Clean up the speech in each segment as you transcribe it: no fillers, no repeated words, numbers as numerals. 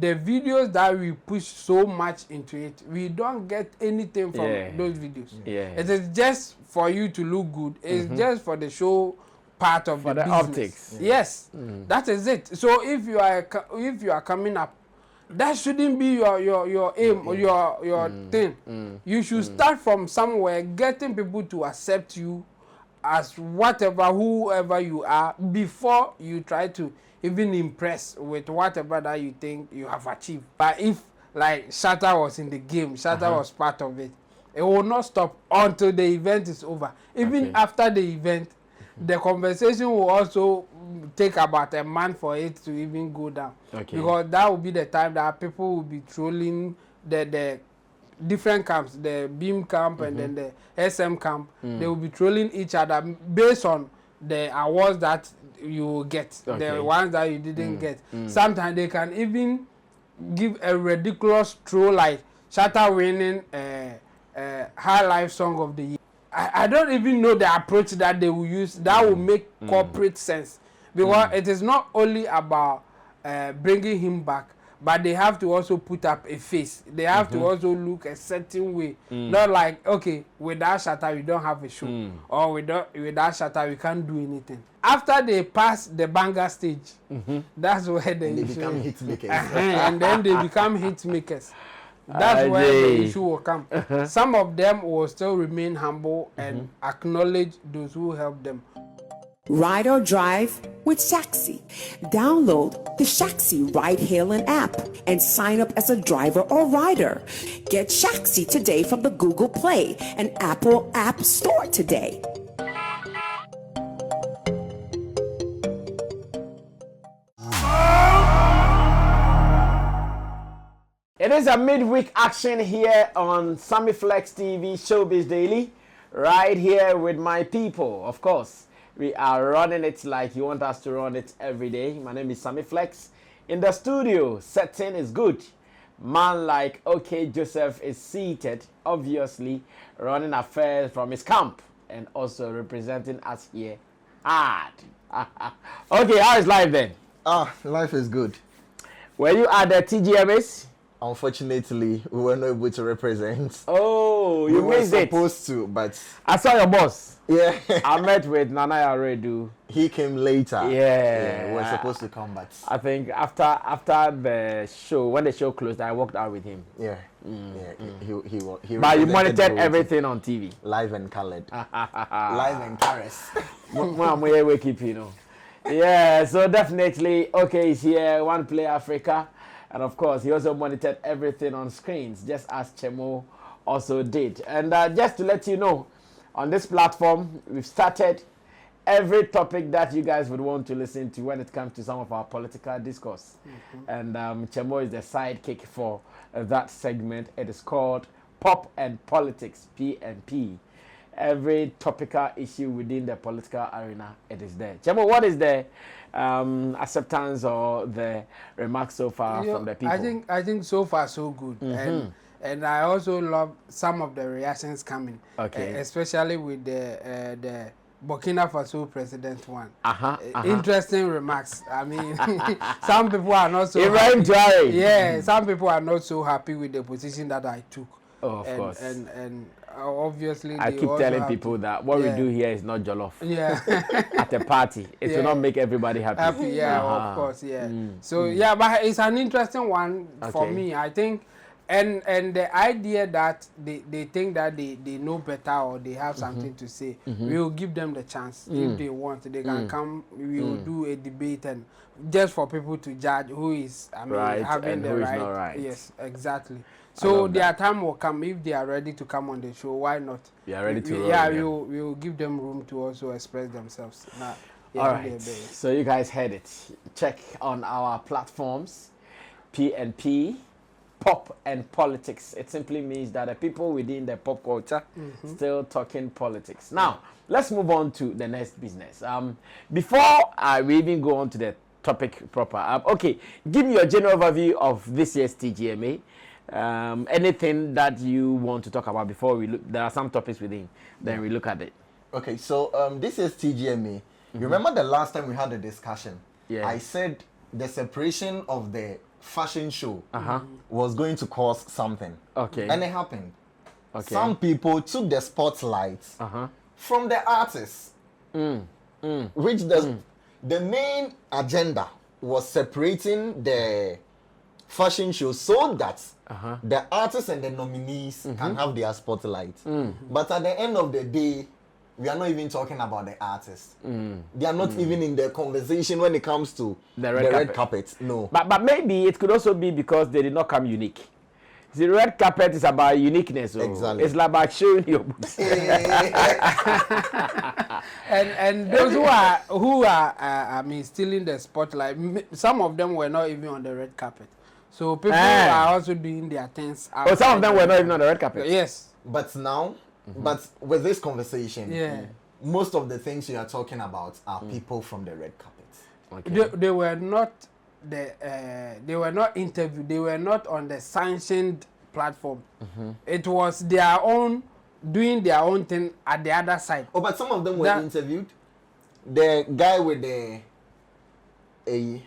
the videos that we push so much into it, we don't get anything from those videos. It is just for you to look good. It's just for the show part of the business. Optics. Yes, that is it. So if you are coming up, that shouldn't be your aim or your thing. You should start from somewhere, getting people to accept you as whoever you are, before you try to even impress with whatever that you think you have achieved. But if like Shatta was in the game, Shatta was part of it, it will not stop until the event is over. Even after the event, the conversation will also take about a month for it to even go down. Because that will be the time that people will be trolling the different camps, the Beam camp and then the SM camp. They will be trolling each other based on the awards that you get, the ones that you didn't get. Sometimes they can even give a ridiculous troll like Shatta winning High Life Song of the Year. I don't even know the approach that they will use that will make corporate sense, because it is not only about bringing him back, but they have to also put up a face. They have to also look a certain way. Not like, okay, without Shatta we don't have a show, or without Shatta we can't do anything. After they pass the banger stage, that's where they become hit makers. And then they become hit makers. That's where the issue will come. Some of them will still remain humble and acknowledge those who help them. Ride or drive with Shaxi. Download the Shaxi ride-hailing app and sign up as a driver or rider. Get Shaxi today from the Google Play and Apple App Store today. It is a midweek action here on Sammy Flex TV Showbiz Daily, right here with my people. Of course, we are running it like you want us to run it every day. My name is Sammy Flex. In the studio, setting is good. Man like OK Joseph is seated, obviously running affairs from his camp and also representing us here hard. Okay, how is life then? Life is good. Were you at the TGMAs? Unfortunately, we were not able to represent. Oh, you missed it. We were supposed to, but I saw your boss. Yeah. I met with Nana Yaredu. He came later. Yeah. We were supposed to come, but I think after the show, when the show closed, I walked out with him. Yeah. He but you monitored everything on TV. Live and colored. Live and Paris. Yeah, so definitely, okay, he's here, One Play Africa. And of course, he also monitored everything on screens, just as Chemo also did. And just to let you know, on this platform, we've started every topic that you guys would want to listen to when it comes to some of our political discourse. And Chemo is the sidekick for that segment. It is called Pop and Politics, P&P. Every topical issue within the political arena, it is there. Chemo, what is the acceptance or the remarks so far from the people? I think so far so good. And I also love some of the reactions coming. Especially with the Burkina Faso president one. Interesting remarks. I mean, some people are not so happy. Yeah, some people are not so happy with the position that I took. Oh, of course. And obviously, I keep telling people that what we do here is not jollof. Yeah. At a party, it will not make everybody happy. Of course, yeah. So but it's an interesting one for me. I think, and the idea that they think that they know better or they have something to say, we will give them the chance. If they want, they can come. We will do a debate and just for people to judge who is right having and the who is right. Not right. Yes, exactly. So their time will come if they are ready to come on the show. Why not? We are ready to roll. We will give them room to also express themselves. All right. So you guys heard it. Check on our platforms, P&P, Pop and Politics. It simply means that the people within the pop culture still talking politics. Now, let's move on to the next business. Before we even go on to the topic proper, okay, give me your general overview of this year's TGMA. Anything that you want to talk about before we look? There are some topics within. Then we look at it. Okay, so this is TGMA. You remember the last time we had a discussion? Yeah. I said the separation of the fashion show was going to cause something. Okay. And it happened. Okay. Some people took the spotlight from the artists, which the main agenda was separating the fashion show so that the artists and the nominees can have their spotlight. But at the end of the day, we are not even talking about the artists. They are not even in the conversation when it comes to the red carpet. No. But maybe it could also be because they did not come unique. The red carpet is about uniqueness. Exactly. It's like about showing your boots. and those who are I mean, stealing the spotlight. Some of them were not even on the red carpet. So people are also doing their things. Oh, some of them were not even on the red carpet. Yes. But now, but with this conversation, most of the things you are talking about are people from the red carpet. Okay. They were not they were not interviewed. They were not on the sanctioned platform. It was their own doing their own thing at the other side. Oh, but some of them were interviewed. The guy with the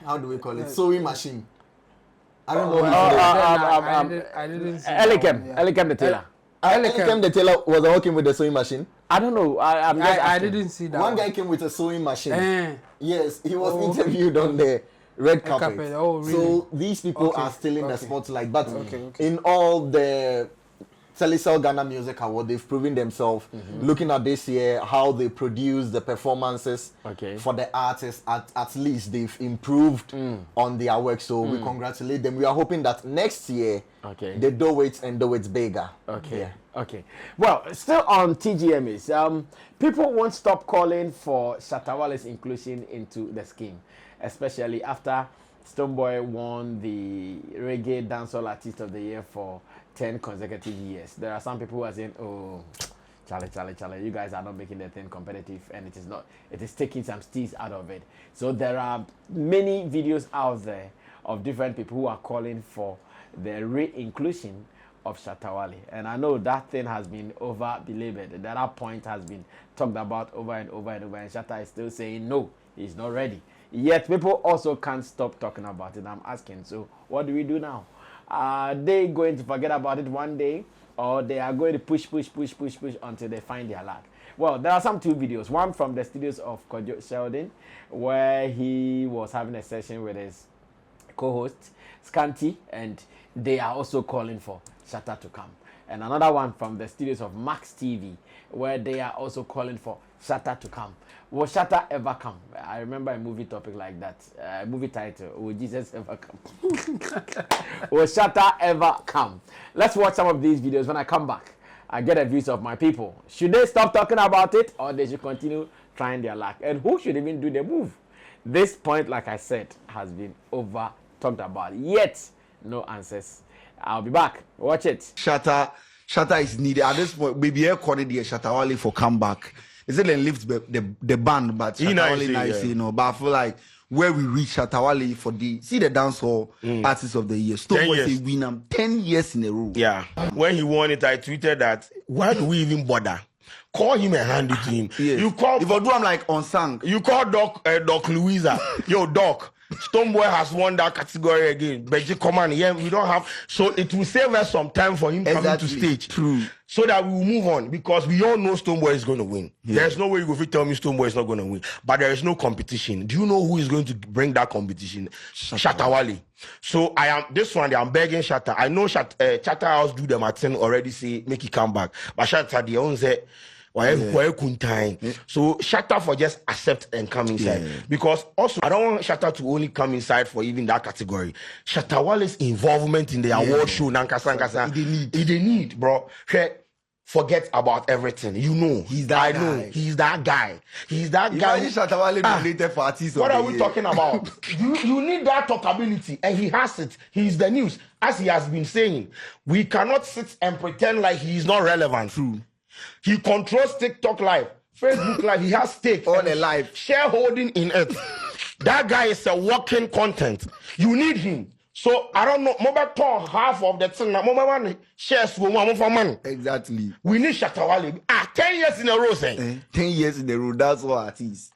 how do we call it, sewing machine. I don't know. I didn't see Elikem the tailor. Elikem the tailor was working with the sewing machine. I don't know. I didn't see that. One guy came with a sewing machine. Yes, he was interviewed on the red carpet. Oh, really? So these people are still in the spotlight. But in all the Telecel Ghana Music Award, they've proven themselves. Looking at this year, how they produce the performances for the artists, at least they've improved on their work. So we congratulate them. We are hoping that next year they do it and do it bigger. Okay. Well, still on TGMAs, people won't stop calling for Shatta Wale's inclusion into the scheme, especially after Stonebwoy won the Reggae Dancehall Artist of the Year for 10 consecutive years. There are some people who are saying, oh, Charlie, you guys are not making the thing competitive, and it is not. It is taking some steez out of it. So there are many videos out there of different people who are calling for the re-inclusion of Shatta Wale. And I know that thing has been over-belabored. That point has been talked about over and over and over, and Shatta is still saying no, he's not ready. Yet people also can't stop talking about it. I'm asking, so what do we do now? Are they going to forget about it one day, or they are going to push until they find their luck? Well, there are some two videos. One from the studios of Kojo Sheldon, where he was having a session with his co-host, Scanty, and they are also calling for Shatta to come. And another one from the studios of Max TV, where they are also calling for Shatta to come. Will Shatta ever come? I remember a movie topic like that. Movie title, Will Jesus ever come? Will Shatta ever come? Let's watch some of these videos. When I come back, I get a views of my people. Should they stop talking about it, or they should continue trying their luck? And who should even do the move? This point, like I said, has been over talked about. Yet, no answers. I'll be back. Watch it. Shatta is needed. At this point, maybe I call it the Shatta Wale for comeback. Is it then lift the band, but Shatta Wale nice, you know. But I feel like where we reach Shatta Wale for the dancehall artist of the year. Stonebwoy say win him 10 years in a row. Yeah. When he won it, I tweeted that why do we even bother? Call him and hand it to him. Yes. You call if I do, I'm like unsung. You call Doc Louisa. Yo, Doc. Stonebwoy has won that category again. But come on, yeah, we don't have. So it will save us some time for him coming to stage. True. So that we will move on, because we all know Stonebwoy is going to win. Yeah. There's no way you will tell me Stonebwoy is not going to win. But there is no competition. Do you know who is going to bring that competition? Shatta Wale. So I'm begging Shatta. I know Shatta House do them at 10 already say make it come back. But Shatta the own say so Shatta for just accept and come inside. Because also I don't want Shatta to only come inside for even that category. Shatta Wale's involvement in the award show, Nankasa, they need, bro. Forget about everything. You know, he's that guy. He's that guy. Imagine Shatta Wale nominated for artist. What are we talking about? you need that talkability, and he has it. He's the news, as he has been saying. We cannot sit and pretend like he's not relevant. True. He controls TikTok Live, Facebook Live. He has stake on a live shareholding in it. That guy is a walking content. You need him. So I don't know. Mobile turn half of the thing. Mobile one shares for money. Exactly. We need Shatta Wale. 10 years in a row, say. 10 years in a row. That's what it is.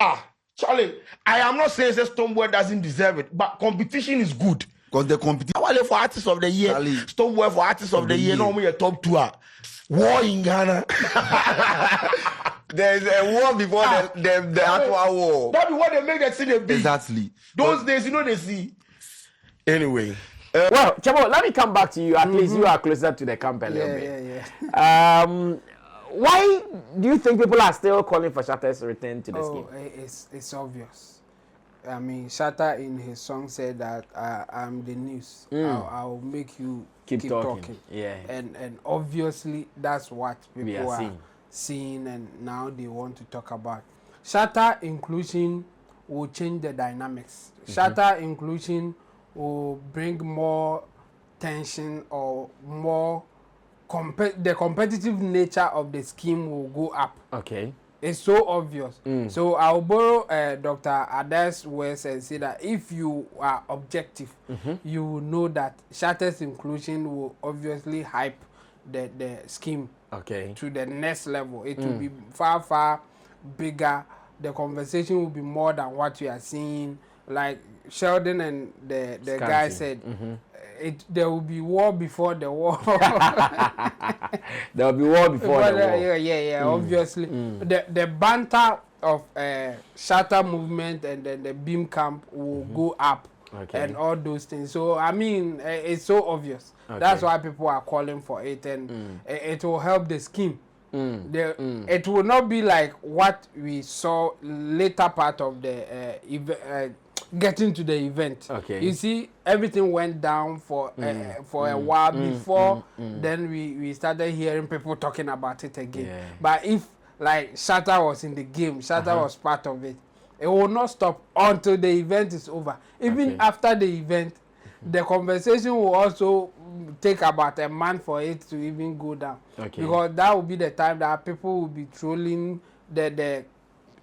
Charlie, I am not saying that Stonebwoy doesn't deserve it, but competition is good. Because the competition. Wale for artist of the year, Stonebwoy for artist of the year. No, we are top 2. War in Ghana. There's a war before the actual war. That be what they make that city big. Exactly. Those days, you know, they see. Anyway. Well, Chamo, let me come back to you. At least you are closer to the camp a little bit. Yeah. Why do you think people are still calling for Shatta's return to the scheme? It's obvious. I mean, Shatta in his song said that I'm the news. I'll make you keep talking. Yeah. And obviously that's what people are seeing, and now they want to talk about. Shatta inclusion will change the dynamics. Shatta inclusion will bring more tension or more the competitive nature of the scheme will go up. Okay. It's so obvious. So I'll borrow Dr. Ada's words and say that if you are objective, you will know that Shatta's inclusion will obviously hype the scheme to the next level. It will be far, far bigger. The conversation will be more than what you are seeing. Like Sheldon and the guy said, there will be war before the war. There will be war before the war. Yeah. Obviously, the banter of Shatta movement and then the Beam camp will go up, and all those things. So I mean, it's so obvious. That's why people are calling for it, and it will help the scheme. It will not be like what we saw later part of the getting to the event. You see, everything went down for a while before. Then we started hearing people talking about it again. But if like Shatta was in the game, Shatta was part of it, it will not stop until the event is over. Even after the event, the conversation will also take about a month for it to even go down. Because that will be the time that people will be trolling the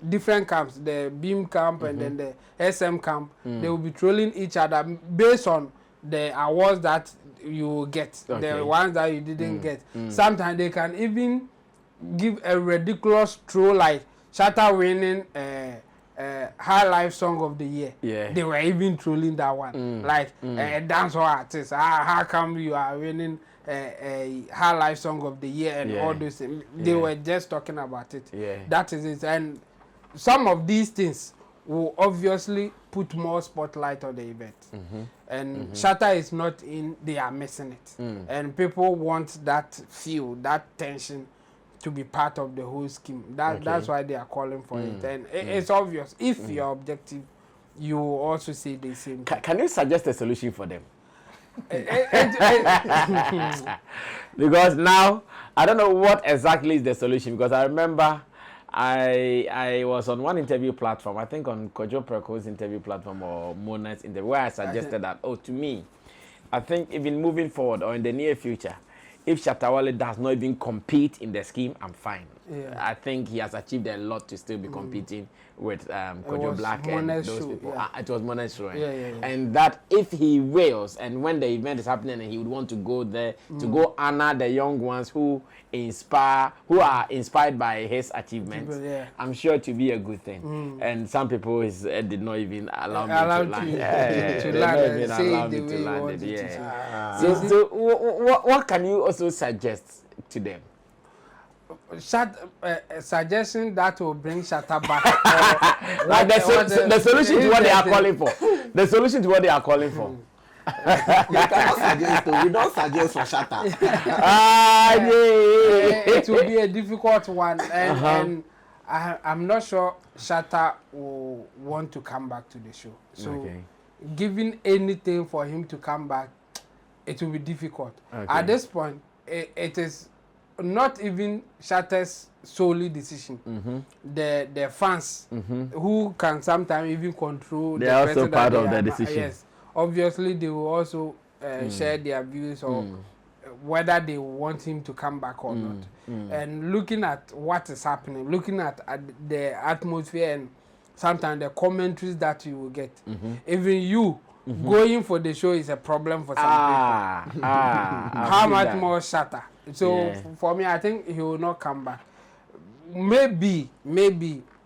different camps, the Beam camp and then the SM camp. They will be trolling each other based on the awards that you get, the ones that you didn't get. Sometimes they can even give a ridiculous troll like Shatta winning High Life Song of the Year. They were even trolling that one. Like a dancehall artist. How come you are winning a High Life Song of the Year and all those things? They were just talking about it. That is it. And some of these things will obviously put more spotlight on the event. And Shatta is not in, they are missing it. And people want that feel, that tension to be part of the whole scheme. That's why they are calling for it. And it's obvious. If you're objective, you will also say the same thing. Can you suggest a solution for them? Because now, I don't know what exactly is the solution, because I remember I was on one interview platform, I think on Kojo Preko's interview platform or Mona's interview, where I suggested that, to me, I think even moving forward or in the near future, if Shatta Wale does not even compete in the scheme, I'm fine. I think he has achieved a lot to still be competing with Kojo Black and those people. It was Mona's show. And that if he wills, and when the event is happening and he would want to go there to go honor the young ones who are inspired by his achievements, I'm sure it will be a good thing. And some people did not even allow me to land it. So what can you also suggest to them? Suggestion that will bring Shatta back. Like the solution to what they are calling for. The solution to what they are calling for. You cannot suggest, we don't suggest for Shatta. It will be a difficult one, and I'm not sure Shatta will want to come back to the show. So, giving anything for him to come back, it will be difficult. At this point, it is not even Shatta's solely decision. The fans who can sometimes even control. They are also part of the decision. Yes, obviously they will also share their views or whether they want him to come back or not. And looking at what is happening, looking at the atmosphere and sometimes the commentaries that you will get, even you going for the show is a problem for some people. How much more Shatta? So for me, I think he will not come back. Maybe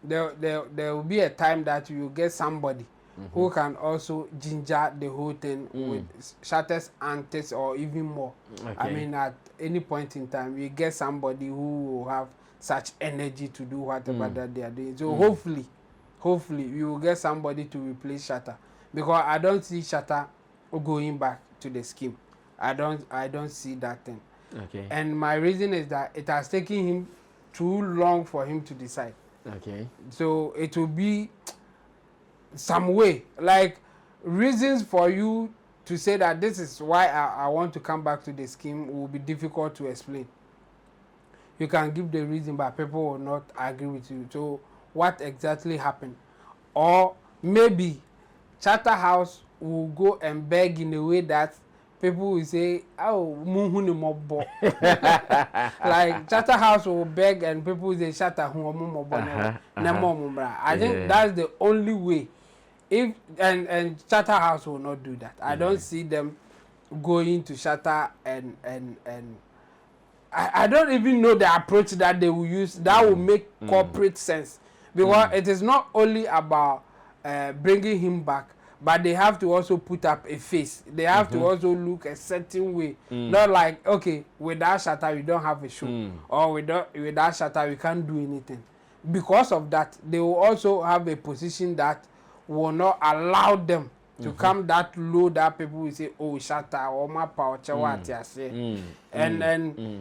there will be a time that you get somebody who can also ginger the whole thing with Shatta's antics or even more. Okay. I mean, at any point in time, you get somebody who will have such energy to do whatever that they are doing. So hopefully, you will get somebody to replace Shatta, because I don't see Shatta going back to the scheme. I don't see that thing. Okay. And my reason is that it has taken him too long for him to decide. Okay. So it will be some way, like reasons for you to say that this is why I want to come back to the scheme will be difficult to explain. You can give the reason, but people will not agree with you. So what exactly happened? Or maybe Charterhouse will go and beg in a way that people will say, oh, muhuni mobo. Like Charterhouse will beg and people will say, Shatta hu mobo. I think that's the only way. If and Charterhouse will not do that. I don't see them going to Shatta and I don't even know the approach that they will use that will make corporate sense, because it is not only about bringing him back, but they have to also put up a face. They have to also look a certain way. Not like, okay, without Shatta we don't have a show, or without Shatta we can't do anything. Because of that, they will also have a position that will not allow them to come that low that people will say, oh, Shatta or my power and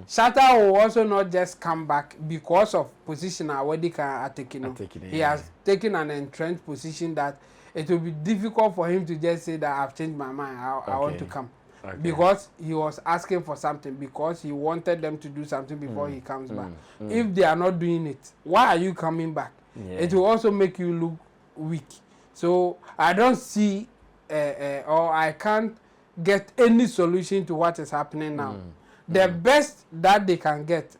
Shatta will also not just come back because of position already can taken. He has taken an entrenched position that it will be difficult for him to just say that I've changed my mind, I want to come. Because he was asking for something, because he wanted them to do something before he comes back. If they are not doing it, why are you coming back? It will also make you look weak. So I don't see or I can't get any solution to what is happening now. The best that they can get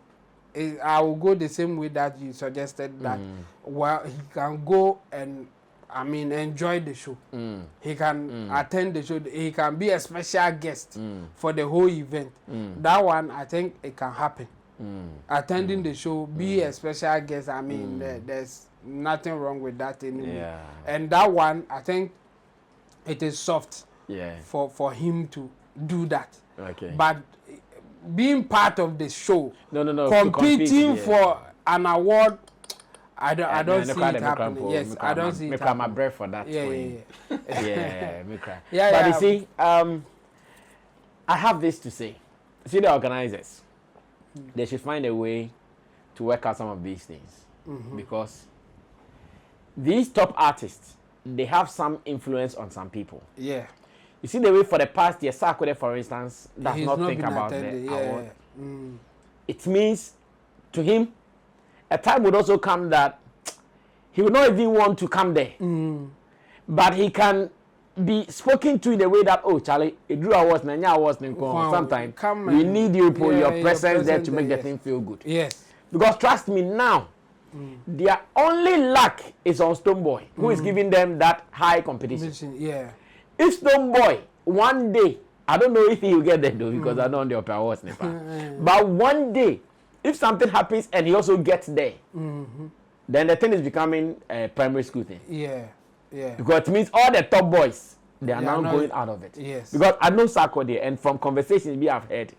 is, I will go the same way that you suggested, that well, he can go and enjoy the show. He can attend the show. He can be a special guest for the whole event. That one, I think it can happen. Attending the show, be a special guest. There's nothing wrong with that anymore. And that one, I think it is soft for him to do that. But being part of the show, competing for an award, I don't see it happening. Yes, I don't see it happening. My breath for that. Yeah, me cry. But you see, I have this to say. See, the organizers, they should find a way to work out some of these things, because these top artists, they have some influence on some people. Yeah. You see the way for the past year, Sarkodie, for instance, does not think about the award. It means to him, a time would also come that he would not even want to come there. But he can be spoken to in a way that, oh, Charlie, it drew awards, sometimes we need you for your presence there to make the thing feel good. Yes. Because trust me now, their only luck is on Stonebwoy, who is giving them that high competition. Yeah. If Stonebwoy, one day, I don't know if he will get there though, because I don't know the Opera Awards, but one day, if something happens and he also gets there, then the thing is becoming a primary school thing. Yeah. Because it means all the top boys, they are now going out of it. Yes. Because I know Sarkodie, and from conversations we have heard,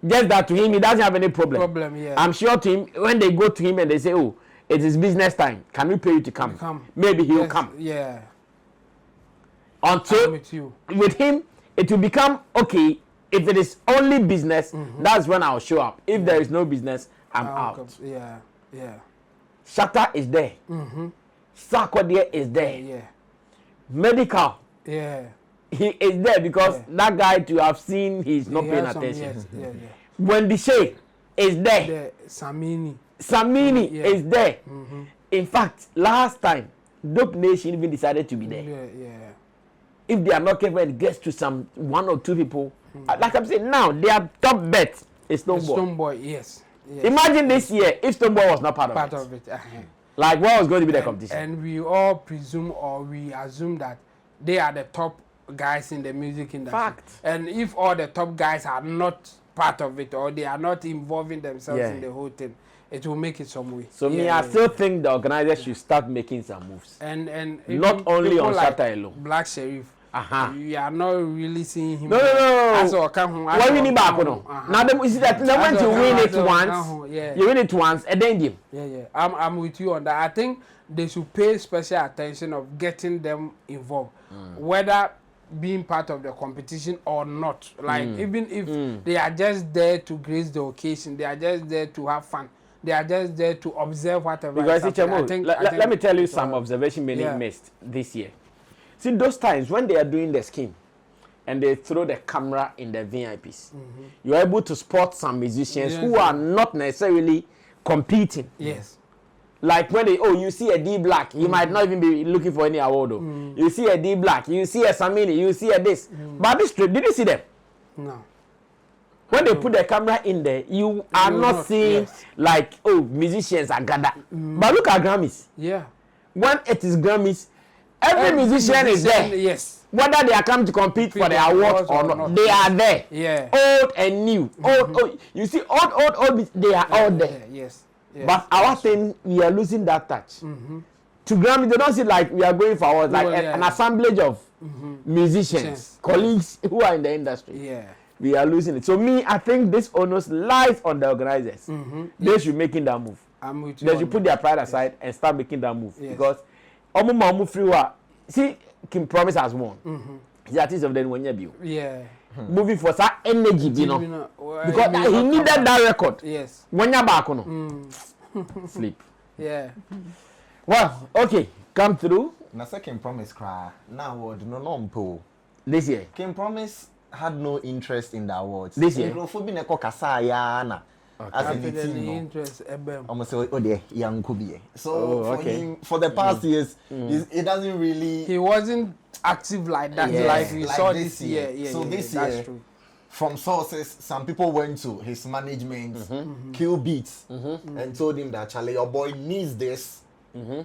just that to him, he doesn't have any problem. I'm sure to him, when they go to him and they say, oh, it is business time, can we pay you to come? Maybe he will come. Yeah. Until with him, it will become, okay, if it is only business, that's when I'll show up. If there is no business, I'm out. Yeah. Shatta is there. Sarkodie is there. Yeah. Medical. Yeah. He is there because that guy to have seen he's not paying attention. When the Shay is there. Samini is there. In fact, last time, Dope Nation even decided to be there. If they are not careful, it gets to some one or two people. Like I'm saying now, their top bet is Stonebwoy. Yes. Imagine this year if Stonebwoy was not part of it. Like what was going to be the competition? And we all presume or we assume that they are the top guys in the music industry. Fact. And if all the top guys are not part of it, or they are not involving themselves in the whole thing, it will make it some way. So I still think the organizers should start making some moves. And not only on like Shatta alone. Black Sheriff. You are not really seeing him. No. Why we need back no? Now you see that when you win it once, you win it once, and then game. Yeah. I'm with you on that. I think they should pay special attention of getting them involved, whether being part of the competition or not. Like even if they are just there to grace the occasion, they are just there to have fun. They are just there to observe whatever. Because let me tell you some observation many missed this year. See those times when they are doing the scheme and they throw the camera in the VIPs, you are able to spot some musicians who are not necessarily competing. Yes. Like when you see a D Black, you might not even be looking for any award. You see a D Black, you see a Sammy, you see a this. But this trip, did you see them? No. When they put the camera in there, you are not seeing like musicians are gathered. But look at Grammys. Yeah. When it is Grammys, every musician is there. Yes. Whether they are coming to compete for the award or not, they are there. Yeah. Old and new. Old. You see, old. They are all there. Yes. But our thing, we are losing that touch. To Grammy, they don't see like we are going forward, like an assemblage of musicians, colleagues who are in the industry. Yeah. We are losing it. So I think this onus lies on the organizers. They should making that move. I'm with you. They should put their pride aside and start making that move. Because see, Kim Promise has won. He's the artist of the Nwanyabio. Yeah. Moving for that energy, because he needed that record. Yes. Sleep. Yeah. Well, okay, come through. Na second promise cry. Now award no nompo. This year. Kim Promise had no interest in the awards. This year. Nkrofo ne ko kasa ya na. As in the team. Interest ebem. Almost say oh there young Kobe. So for him for the past years it doesn't really he wasn't active like that like we saw this year. So this year that's true. From sources, some people went to his management, Kill Beats, and told him that Charlie, your boy needs this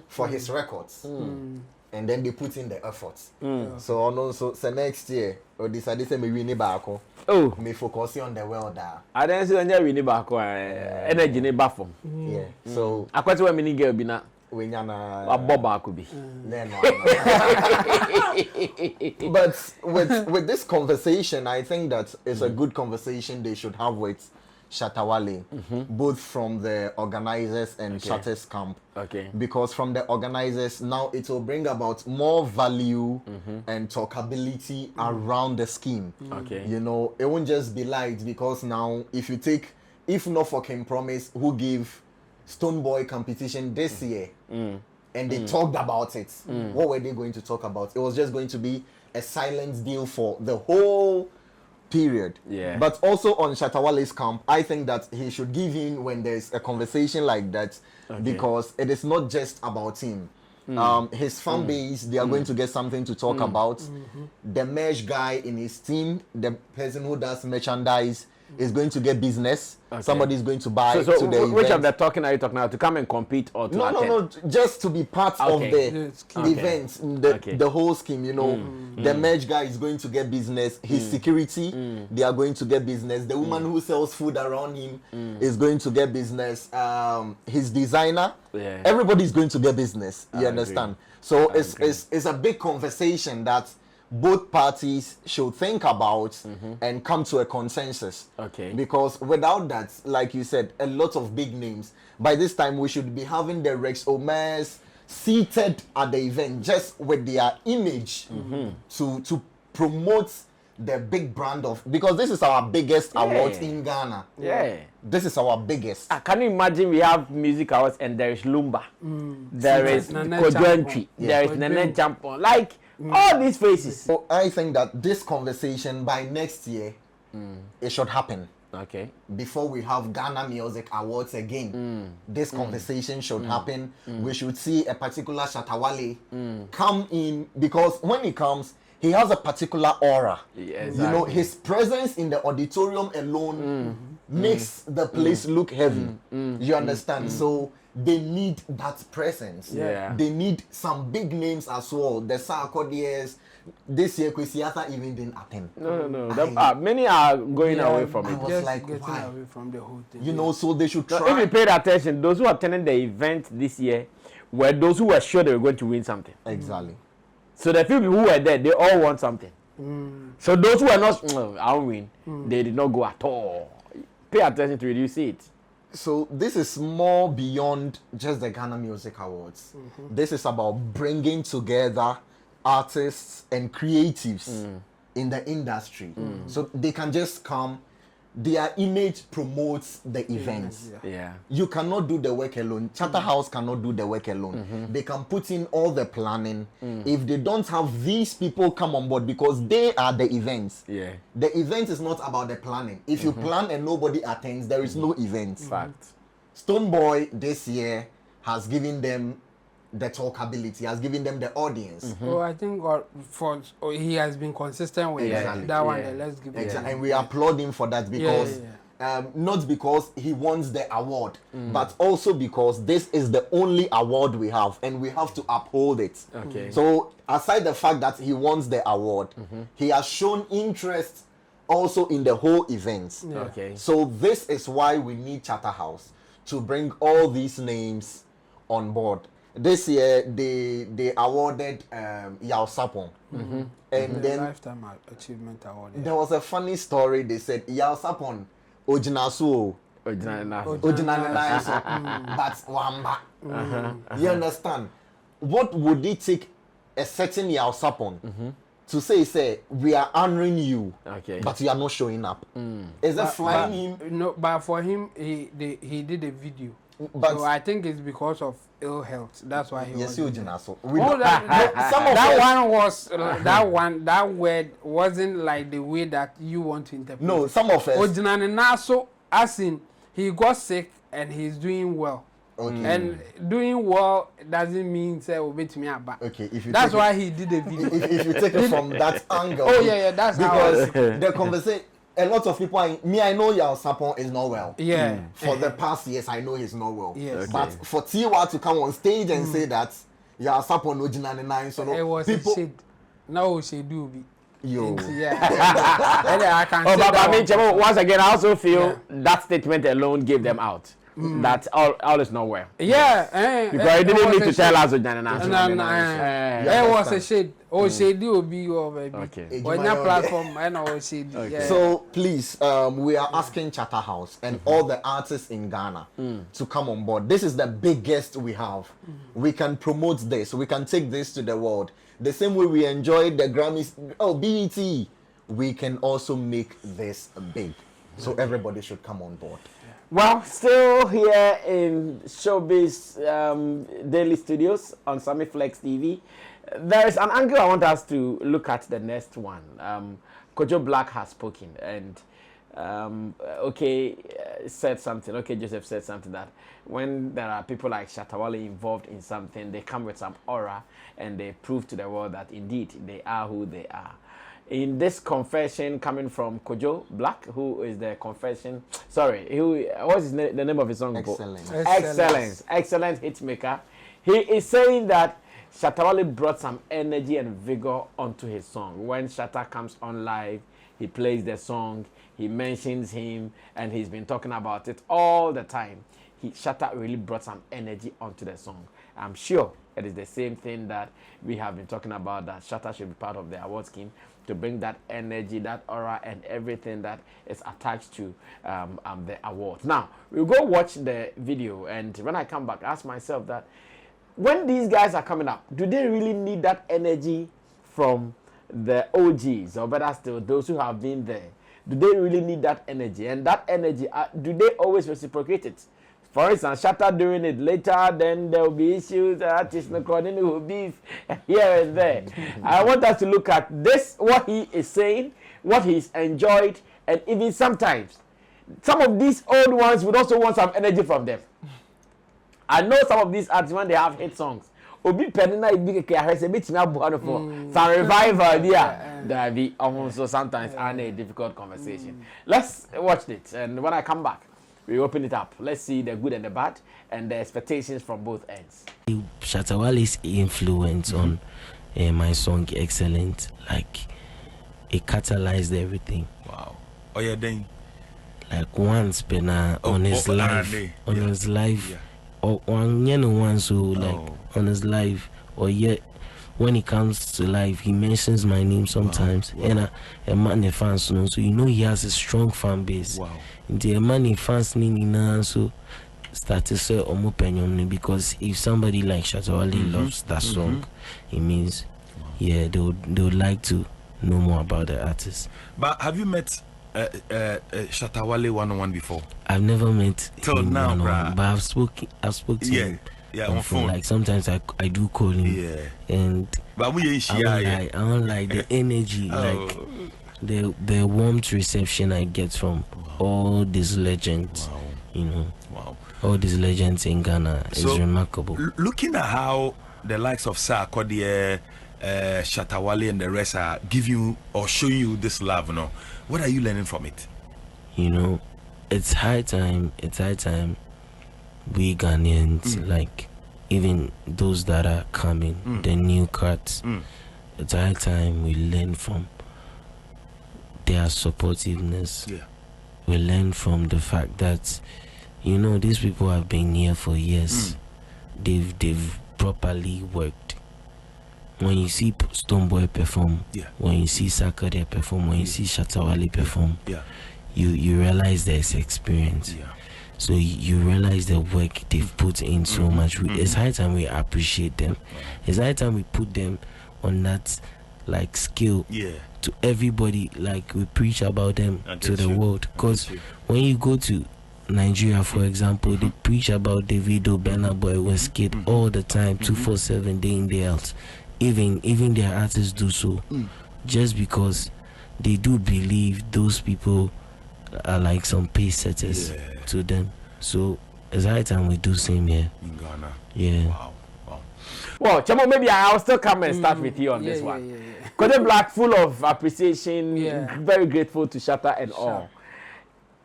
for his records. And then they put in the efforts. So next year, or decided to me win back. Oh, me focus on the world. I don't see any win back. Energy ne baffle. Yeah. So I quite many girl be na. When a boba could be. But with this conversation, I think that it's a good conversation they should have with Shatta Wale, both from the organizers and Shatta's camp. Okay. Because from the organizers, now it will bring about more value and talkability around the scheme. Okay. You know, it won't just be light because now if not for Kim Promise, who gave Stonebwoy competition this year, and they talked about it. What were they going to talk about? It was just going to be a silent deal for the whole period. Yeah. But also on Shatta Wale's camp, I think that he should give in when there's a conversation like that, because it is not just about him. His fan base, they are going to get something to talk about. The merch guy in his team, the person who does merchandise, is going to get business. Somebody is going to buy to the event. Which of the talking are you talking about? To come and compete or to attend? No, just to be part of the events, the whole scheme, you know. The merch guy is going to get business. His security, they are going to get business. The woman who sells food around him is going to get business. His designer, everybody is going to get business. You understand? So it's a big conversation that both parties should think about and come to a consensus. Okay. Because without that, like you said, a lot of big names. By this time, we should be having the Rex Omers seated at the event just with their image to promote the big brand of, because this is our biggest award in Ghana. Yeah. This is our biggest. Can you imagine we have music awards and there is Lumba, there is Kojo entry, there is Nene Champon, like all these faces. So I think that this conversation by next year, it should happen. Okay. Before we have Ghana Music Awards again, this conversation should happen. We should see a particular Shatta Wale come in, because when he comes, he has a particular aura. Yeah, exactly. You know, his presence in the auditorium alone makes the place look heavy. You understand? So they need that presence. Yeah. They need some big names as well. The Sarkodie's, this year Kwesiata even didn't attend. No. Many are going away from I it. was Just like, getting why? away from the whole thing. You know, so they should No, try. if you paid attention, those who attended the event this year were those who were sure they were going to win something. Exactly. So the few people who were there, they all won something. So those who were not, I'll win, they did not go at all. Pay attention to it, you see it. So this is more beyond just the Ghana Music Awards. This is about bringing together artists and creatives in the industry. So they can just come. Their image promotes the events. Yeah. You cannot do the work alone. Charterhouse cannot do the work alone. They can put in all the planning. If they don't have these people come on board, because they are the events. Yeah. The event is not about the planning. If you plan and nobody attends, there is no event. Fact. Stoneboy this year has given them the talkability, has given them the audience. Oh, I think he has been consistent with that one. Let's give it. Exactly. And we applaud him for that because not because he wants the award, but also because this is the only award we have and we have to uphold it. Okay. So aside the fact that he wants the award, he has shown interest also in the whole event. Okay. So this is why we need Charterhouse to bring all these names on board. This year they awarded Yao Sapon, and then Lifetime Achievement Award. there was a funny story. They said Yao Sapon Ojinasu Ojinanina, but Wamba. You understand? What would it take a certain Yao Sapon to say we are honoring you, but you are not showing up? Is that flying him? No, but for him, he did a video. But so I think it's because of ill health. That's why he was. Yes, some of that word wasn't like the way that you want to interpret. No, some of us. Ojinaninaso, as in he got sick and he's doing well. Okay. And doing well doesn't mean say obey me about. Okay, if you that's why he did a video. if you take it from that angle. Oh yeah, that's because the conversation. A lot of people, I know Yao Sapon is not well. Yeah. For the past years, I know he's not well. Yes. But for Tiwa to come on stage and say that Yao Sapon no Jinanina, so no it was people. A shade. No, she do be. Yo. Yeah. I can say but that I mean, once again, I also feel that statement alone gave them out. That all is not well. Yeah. Because he didn't need to tell us. It was a shade. Oh, shade will be your baby. Okay. On your platform, I know shade. Yeah. So please, we are asking Charterhouse and all the artists in Ghana to come on board. This is the biggest we have. We can promote this. We can take this to the world. The same way we enjoyed the Grammys, BET, we can also make this big. So everybody should come on board. Well, still here in Showbiz Daily Studios on Sammy Flex TV. There is an angle I want us to look at the next one. Kojo Black has spoken and said something. Okay, Joseph said something that when there are people like Shatta Wale involved in something, they come with some aura and they prove to the world that indeed they are who they are. In this confession coming from Kojo Black, who is the confession, what's the name of his song? Excellent hitmaker. He is saying that Shatta Wale brought some energy and vigor onto his song. When Shatta comes on live, he plays the song, he mentions him, and he's been talking about it all the time. Shatta really brought some energy onto the song. I'm sure it is the same thing that we have been talking about, that Shatta should be part of the award scheme to bring that energy, that aura, and everything that is attached to the awards. Now, we'll go watch the video, and when I come back, ask myself that when these guys are coming up, do they really need that energy from the OGs, or better still, those who have been there? Do they really need that energy? And that energy, do they always reciprocate it? For instance, Shatta doing it later, then there will be issues, artists will be here and there. I want us to look at this, what he is saying, what he's enjoyed, and even sometimes, some of these old ones would also want some energy from them. I know some of these artists, when they have hit songs, Obi Penina for some revival, there be also sometimes a difficult conversation. Let's watch it, and when I come back, we open it up. Let's see the good and the bad and the expectations from both ends. Shatta Wale's influence on my song excellent. Like it catalyzed everything. Wow. Oh yeah, then. Like once, but on his life, or one so like on his life, or yet when he comes to life, he mentions my name sometimes. Wow. And a man the fans know, so you know he has a strong fan base. Wow. The man fans name so start to say because if somebody like Shatta Wale loves that song, it means they would like to know more about the artist. But have you met Shatta Wale one-on-one before? I've never met him now, one-on-one, but I've spoken to him. Yeah, on phone. Like sometimes I do call him. Yeah. And but I don't like the energy, like the warmth reception I get from all these legends. Wow. You know. Wow. All these legends in Ghana is remarkable. Looking at how the likes of Sarkodie, Shatta Wale and the rest are giving you or showing you this love, what are you learning from it? It's high time we Ghanaians, like even those that are coming, the new cuts, it's high time we learn from their supportiveness. Yeah. We learn from the fact that these people have been here for years. They've properly worked. When you see Stonebwoy perform, when you see Sarkodie perform, when you see Shatta Wale perform, you realize there's experience. So you realize the work they've put in so much. It's high time we appreciate them. It's high time we put them on that like skill to everybody. Like we preach about them to the world. Because when you go to Nigeria, for example, they preach about Davido, Burna Boy, Wizkid all the time, 247 day in day out. Even their artists do so, just because they do believe those people are like some pace setters to them. So it's high time we do same here in Ghana. Yeah. Wow. Well, Chamo, maybe I'll still come and start with you on this one. Kojo Black, full of appreciation, very grateful to Shatta and all.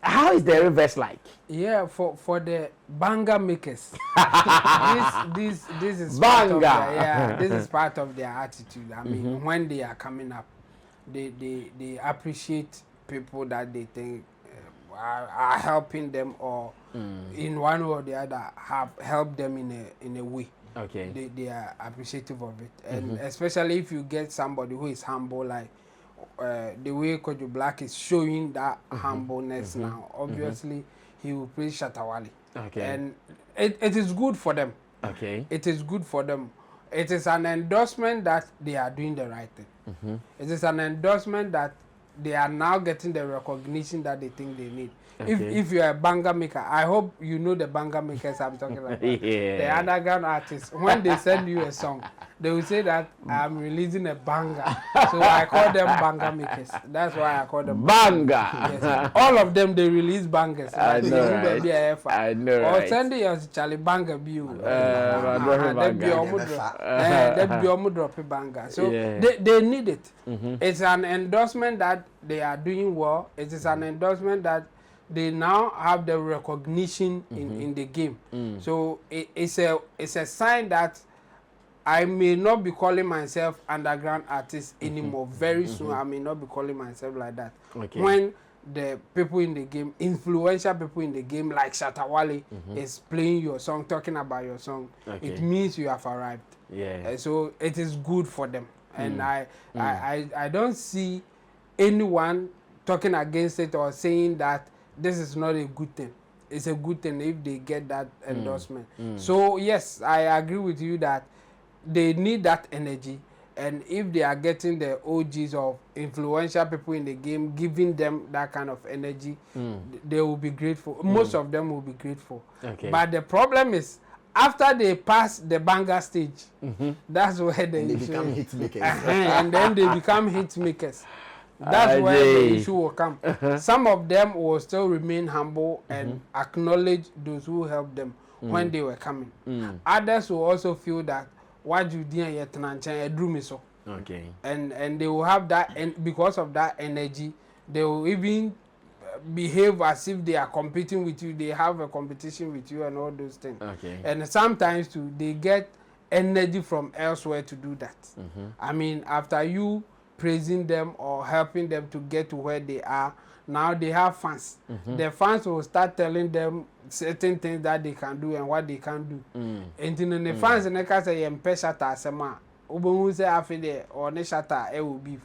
How is the reverse like? Yeah, for the banger makers, this is banger. This is part of their attitude. I mean, when they are coming up, they appreciate people that they think are helping them, or in one way or the other have helped them in a way. Okay. They are appreciative of it, and especially if you get somebody who is humble, like the way Kojo Black is showing that humbleness now. Obviously, he will praise Shatta Wale. Okay. And it is good for them. Okay. It is good for them. It is an endorsement that they are doing the right thing. It is an endorsement that they are now getting the recognition that they think they need. Okay. If you are a banger maker, I hope you know the banger makers I'm talking about. The underground artists, when they send you a song, they will say that I'm releasing a banger. So I call them banger makers. That's why I call them banger. Yes. All of them, they release bangers. I know, right? I know, or right? send your Charlie banger view. That be drop a banger. So they need it. It's an endorsement that they are doing well. It is an endorsement that they now have the recognition in the game. So it's a sign that I may not be calling myself underground artist anymore. Very soon I may not be calling myself like that. Okay. When the people in the game, influential people in the game like Shatta Wale is playing your song, talking about your song, it means you have arrived. So it is good for them. And I don't see anyone talking against it or saying that this is not a good thing. It's a good thing if they get that endorsement. So yes, I agree with you that they need that energy, and if they are getting the OGs of influential people in the game giving them that kind of energy, they will be grateful. Most of them will be grateful. Okay. But the problem is, after they pass the banger stage, that's where they become hit makers. And then they become hit makers. That's where the issue will come. Some of them will still remain humble and acknowledge those who helped them when they were coming. Others will also feel that what you did yet drew me so. Okay. And they will have that, and because of that energy, they will even behave as if they are competing with you. They have a competition with you and all those things. Okay. And sometimes too, they get energy from elsewhere to do that. I mean, after you praising them or helping them to get to where they are, now they have fans. The fans will start telling them certain things that they can do and what they can't do. And then the fans in the case say Shatta Sema, Ubu say afide or ne Shatta will be.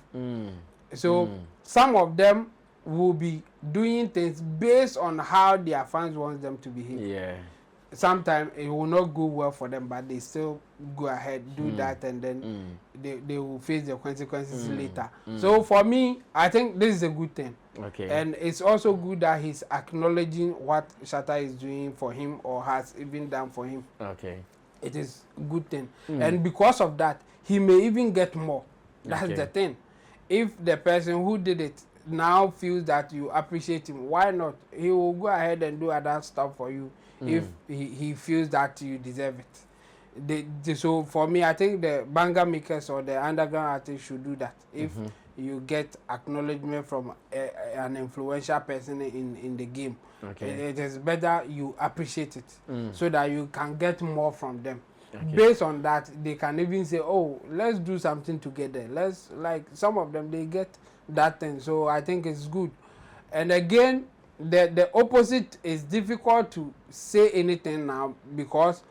So some of them will be doing things based on how their fans want them to behave. Yeah. Sometimes it will not go well for them, but they still go ahead, do that, and then they will face the consequences later. So for me, I think this is a good thing. Okay. And it's also good that he's acknowledging what Shatta is doing for him or has even done for him. Okay. It is a good thing. And because of that, he may even get more. That's the thing. If the person who did it now feels that you appreciate him, why not? He will go ahead and do other stuff for you if he feels that you deserve it. So for me, I think the banger makers or the underground artists should do that. If you get acknowledgement from an influential person in the game, it is better you appreciate it so that you can get more from them. Based on that, they can even say, oh, let's do something together. Let's, like, some of them, they get that thing. So I think it's good. And again, the opposite is difficult to say anything now, because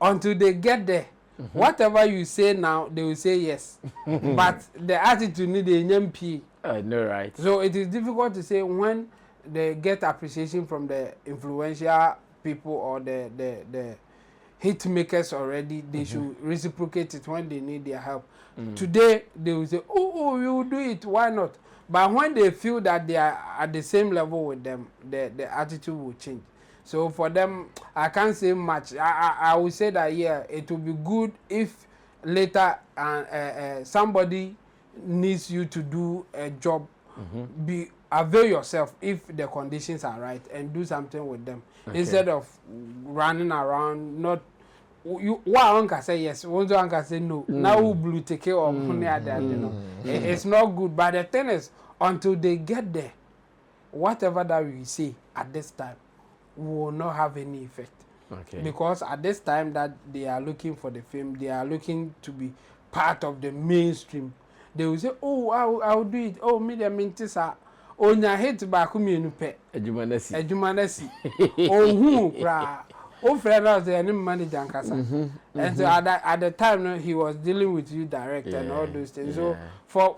until they get there, whatever you say now, they will say yes. But the attitude need a NMP. I know, right? So it is difficult to say when they get appreciation from the influential people or the hit makers already, they should reciprocate it when they need their help. Today, they will say, oh, you will do it, why not? But when they feel that they are at the same level with them, the attitude will change. So for them, I can't say much. I will say that, yeah, it will be good if later somebody needs you to do a job. Avail yourself if the conditions are right and do something with them instead of running around. Not you. One can say yes, one can say no. Now who blue take care of money at that? You know, it's not good. But the thing is, until they get there, whatever that we say at this time will not have any effect. Because at this time that they are looking for the fame, they are looking to be part of the mainstream. They will say, oh, I will do it. Oh, media mintis are. Onya hate back me pe Ejumanesi oh who cry oh friend us the manager and kasa and so at the time no, he was dealing with you direct and all those things. So for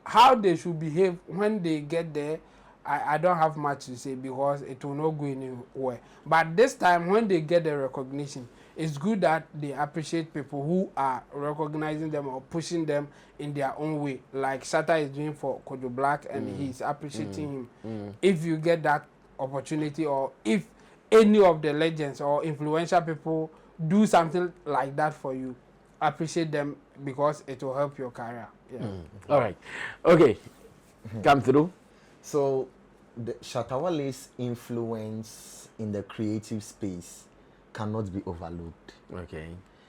how they should behave when they get there, I don't have much to say because it will not go anywhere. But this time when they get the recognition, it's good that they appreciate people who are recognizing them or pushing them in their own way, like Shatta is doing for Kojo Black, and he's appreciating him. If you get that opportunity, or if any of the legends or influential people do something like that for you, appreciate them because it will help your career. All right. Okay. Come through. So, the Shatta Wale's influence in the creative space cannot be overlooked. Okay.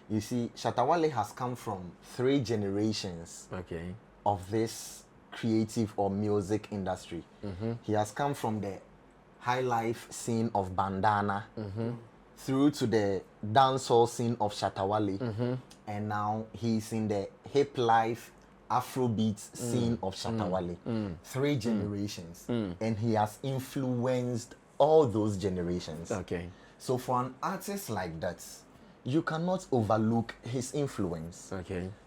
You see, Shatta Wale has come from 3 generations of this creative or music industry. He has come from the high life scene of Bandana through to the dancehall scene of Shatta Wale, and now he's in the hip life Afrobeat scene of Shatta Wale. 3 generations, and he has influenced all those generations. So for an artist like that, you cannot overlook his influence.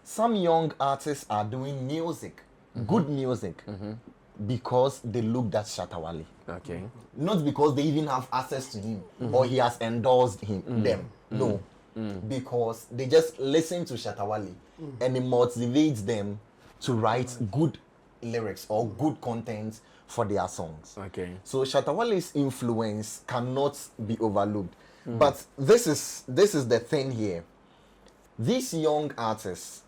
Some young artists are doing music, good music, because they looked at Shatta Wale. Not because they even have access to him or he has endorsed them. No. Because they just listen to Shatta Wale and it motivates them to write good lyrics or good content for their songs. So Shatta Wale's influence cannot be overlooked. But this is the thing here. These young artists,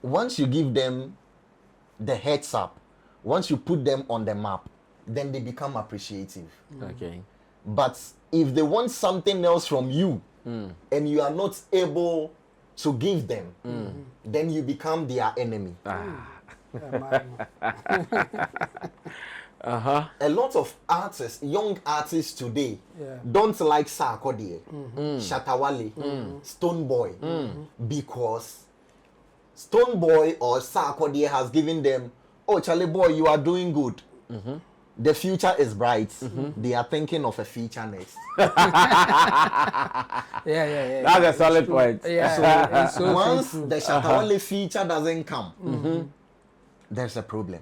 once you give them the heads up, once you put them on the map, then they become appreciative. But if they want something else from you and you are not able to give them, then you become their enemy. A lot of artists, young artists today, don't like Sarkodie, Shatta Wale, Stonebwoy, because Stonebwoy or Sarkodie has given them, oh, Charlie boy, you are doing good. The future is bright. They are thinking of a feature next. That's a solid point. So once the Shatta Wale feature doesn't come, there's a problem.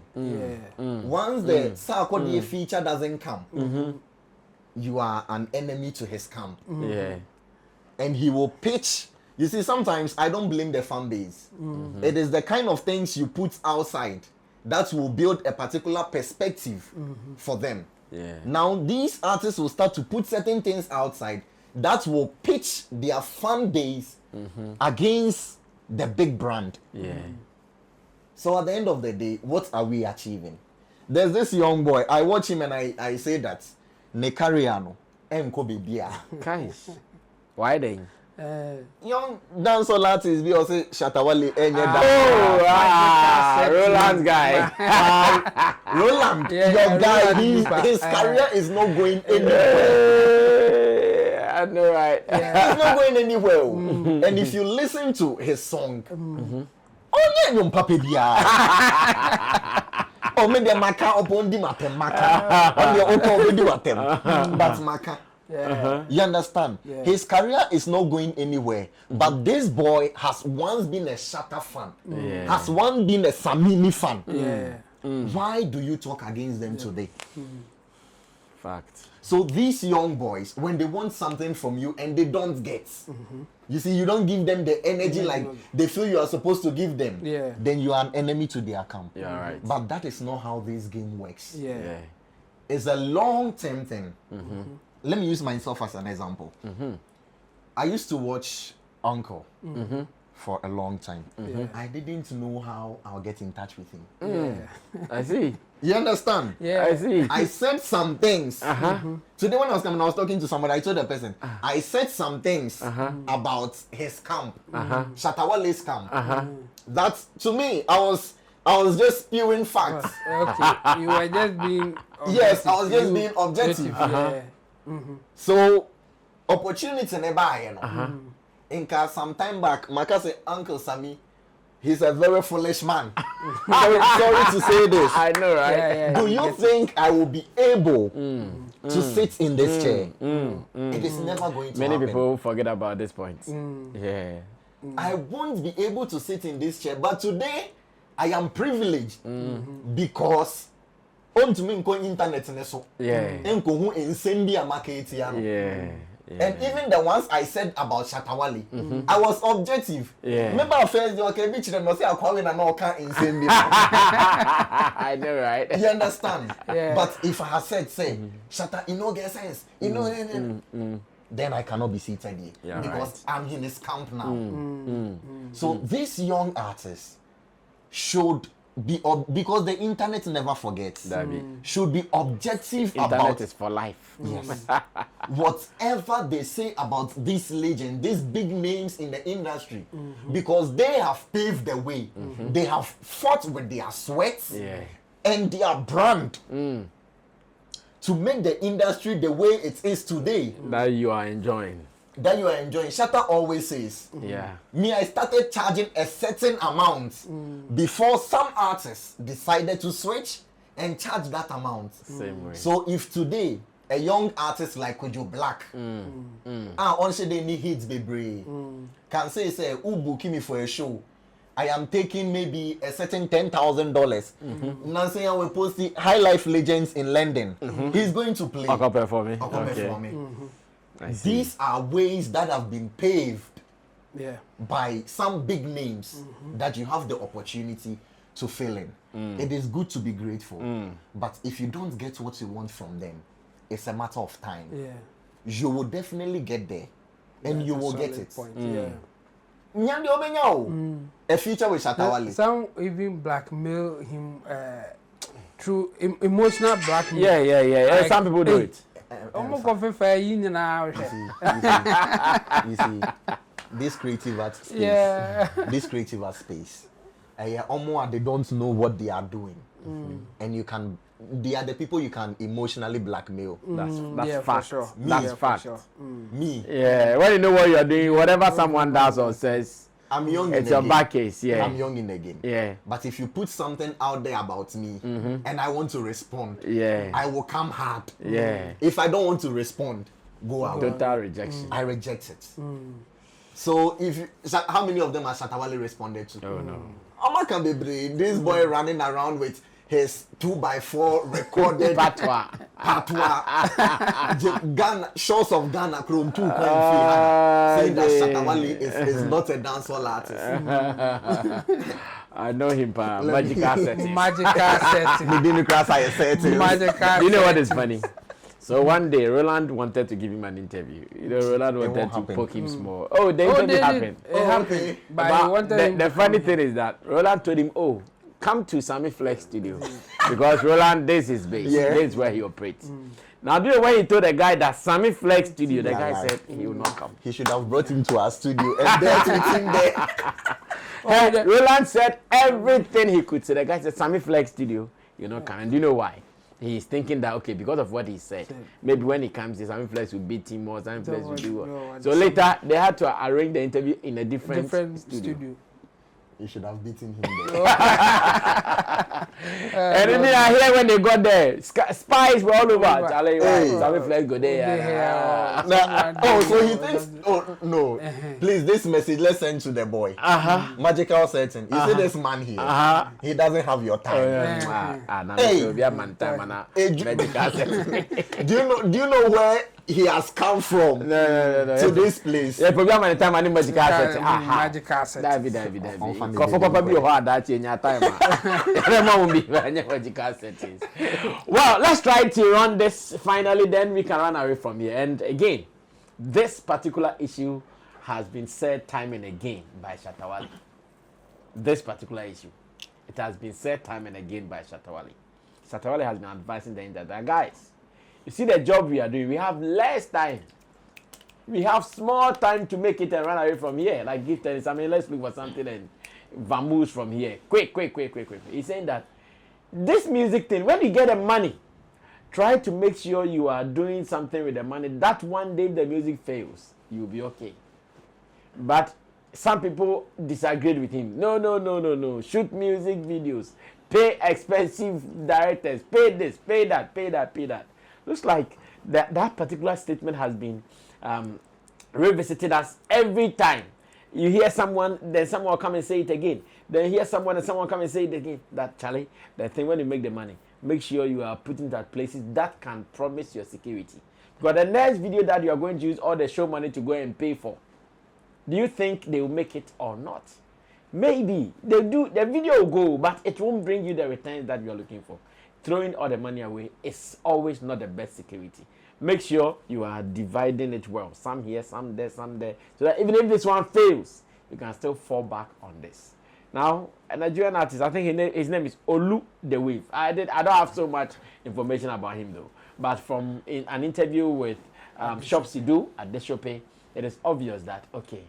Once the Sarkodie feature doesn't come, you are an enemy to his camp. And he will pitch. You see, sometimes I don't blame the fan base. It is the kind of things you put outside that will build a particular perspective for them. Now, these artists will start to put certain things outside that will pitch their fan base against the big brand. So at the end of the day, what are we achieving? There's this young boy. I watch him and I say that Nekariano Enko Bibia. Why then? Young dancehall artists be also Shatta Wale Roland's guy. Roland, your guy, his career is not going anywhere. I know, right? He's not going anywhere. And if you listen to his song, oh yeah, you papa bia. Oh, maybe maka upon the matem maka. On your own already watem. But maka. You understand? His career is not going anywhere. But this boy has once been a Shatta fan. Has once been a Sammy fan. Why do you talk against them today? Fact. So these young boys, when they want something from you and they don't get, you see, you don't give them the energy like they feel you are supposed to give them, then you are an enemy to their camp. Right. But that is not how this game works. It's a long-term thing. Let me use myself as an example. I used to watch Uncle for a long time. I didn't know how I'll get in touch with him. I see. You understand? I see. I said some things. Today when I was coming, I was talking to somebody. I told the person, I said some things about his camp, Shatta Wale's camp. That to me, I was just spewing facts. Okay, you were just being objective. Yes, I was just being objective. So opportunity never, you know. Some time back, Maka said, Uncle Sammy, he's a very foolish man. Sorry to say this. I know, right? Do you think I will be able to sit in this chair? It is never going to Many happen. people forget about this point. I won't be able to sit in this chair, but today I am privileged because on to me internet so enko insendi market. And even the ones I said about Shatta Wale, I was objective. Remember first the okay bitch them say I call in and all can insendi. I know, right? You understand? But if I had said say Shatta, you know get sense, you know then I cannot be seated here because I'm in this camp now. So these young artists should be because the internet never forgets. Should be objective internet about Internet is for life. Yes. Whatever they say about this legend, these big names in the industry, because they have paved the way. They have fought with their sweat and their brand to make the industry the way it is today. That you are enjoying. Shatta always says, me, I started charging a certain amount before some artists decided to switch and charge that amount. Same way. So if today a young artist like Kojo Black, honestly they need hits, baby, can say, who booking me for a show? I am taking maybe a certain $10,000. Now say I will post the High Life Legends in London. He's going to play. I'll compare for me. These are ways that have been paved by some big names that you have the opportunity to fill in. It is good to be grateful. But if you don't get what you want from them, it's a matter of time. You will definitely get there. And you will get it. A future with Shatta Wale. Some even blackmail him through emotional blackmail. Like, some people do it. You see, this creative art space, they don't know what they are doing, and you can they are the people you can emotionally blackmail. That's fact. Sure. That's fact. Sure. Me. Yeah, when you know what you're doing, whatever someone does or says, I'm young it's in your the back game. case. Yeah, I'm young in the game. Yeah. But if you put something out there about me and I want to respond, Yeah. I will come hard. Yeah. If I don't want to respond, go out. Total rejection. I reject it. So how many of them has Shatta Wale responded to? Oh no. Oma can be brave. This boy running around with his 2x4 recorded Patois. Ghana, shores of Ghana, Chrome 2 saying that Shatta Wale is not a dancehall artist. I know him, magical setting. Magical setting. He didn't cross our setting. Magical. You know what is funny? So one day, Roland wanted to give him an interview. You know, Roland wanted to poke him small. Oh, the interview happened. It happened. But the funny thing is that Roland told him, oh, come to Sammy Flex studio. Because Roland, this is his base. Yeah. This is where he operates. Now, do you know when he told the guy that Sammy Flex studio, the guy said he will not come. He should have brought him to our studio and dealt with him there. Roland said everything he could say. The guy said, Sammy Flex studio, you're not coming. Do you know why? He's thinking that, okay, because of what he said, maybe when he comes, Sammy Flex will beat him or Sammy Flex will do what. So later, they had to arrange the interview in a different studio. You should have beaten him there. And then I hear when they got there, spies were all over. Charlie, Sammy Flex go there. So he thinks, oh no, please, this message, let's send to the boy. Magical setting. You see this man here, he doesn't have your time. Do you know where he has come from to this place? Yeah, program at the time I need magical setting. Magical setting. David. Well, let's try to run this finally, then we can run away from here. And again, this particular issue has been said time and again by Shatta Wale. This particular issue, it has been said time and again by Shatta Wale. Shatta Wale has been advising the internet, guys, you see the job we are doing, we have less time. We have small time to make it and run away from here. Like give tennis, I mean, let's look for something and vamoose from here. Quick. He's saying that this music thing, when you get the money, try to make sure you are doing something with the money. That one day the music fails, you'll be okay. But some people disagreed with him. No. Shoot music videos. Pay expensive directors. Pay this, pay that. Looks like that particular statement has been revisited us every time. You hear someone, then someone will come and say it again. Then you hear someone and someone come and say it again. That, Charlie, the thing when you make the money, make sure you are putting that places that can promise your security. Because the next video that you are going to use all the show money to go and pay for, do you think they will make it or not? Maybe they do. The video will go, but it won't bring you the returns that you are looking for. Throwing all the money away is always not the best security. Make sure you are dividing it well. Some here, some there, some there. So that even if this one fails, you can still fall back on this. Now, a Nigerian artist, I think his name is Olu The Wave. I don't have so much information about him though. But from an interview with Shop Sidu at Deshope, it is obvious that, okay,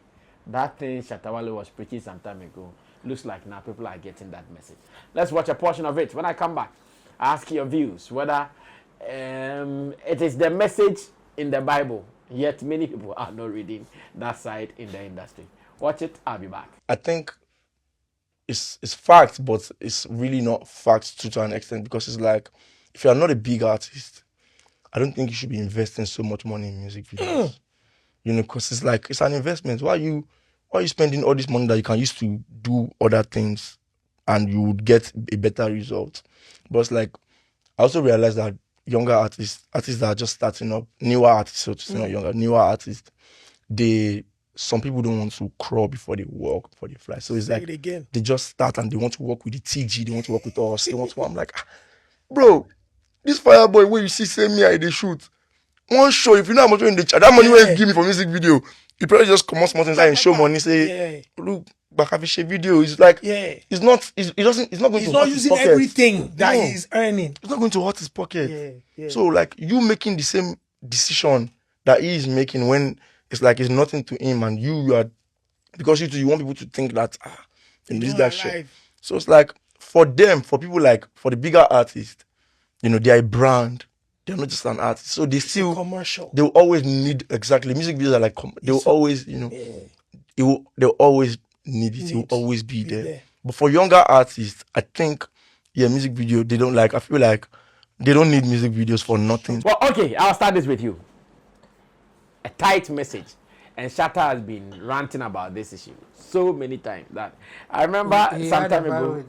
that thing Shatta Wale was preaching some time ago, looks like now people are getting that message. Let's watch a portion of it. When I come back, I ask your views, whether it is the message in the Bible, yet many people are not reading that side in the industry. Watch it, I'll be back. I think it's facts, but it's really not facts to an extent, because it's like, if you are not a big artist, I don't think you should be investing so much money in music videos. You know, because it's like, it's an investment. Why are you spending all this money that you can use to do other things and you would get a better result? But it's like, I also realized that younger artists that are just starting up, newer artists, so to say, not younger, newer artists, some people don't want to crawl before they walk, before they fly. So it's like, they just start and they want to work with the TG, they want to work with us, I'm like, bro, this Fireboy where you see, say me, they shoot. One show, if you know how much in the chat, that money when you give me for music video, you probably just come out inside and show money, say, look, Bakavishe video is like, it's not going to hurt his pocket. He's not using everything that he's earning. It's not going to hurt his pocket. So like, you making the same decision that he is making when it's like it's nothing to him, and you are, because you want people to think that this that shit. So it's like, for them, for people like, for the bigger artists, You know, they are a brand. They're not just an artist. So they still commercial. They will always need exactly music videos are like they will always, you know, they'll always need it. It will always be there. But for younger artists, I think music video they don't like. I feel like they don't need music videos for nothing. Well, okay, I'll start this with you. A tight message. And Shatta has been ranting about this issue so many times that I remember some time ago.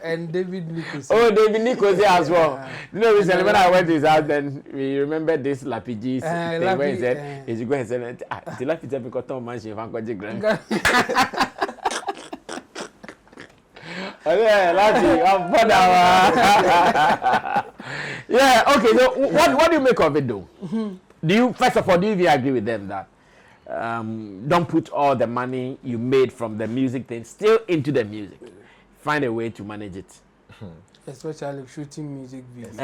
And David Nichols. Oh, David Nichols here as well. You know, recently when I went to his house, then we remember this Lapiji's thing where he said, "Is you going to say the Lapiji have got Tom Mansion from Kojo Grand." Yeah, okay. So what do you make of it though? Do you first of all do you even agree with them that don't put all the money you made from the music thing still into the music? Find a way to manage it. Especially shooting music videos.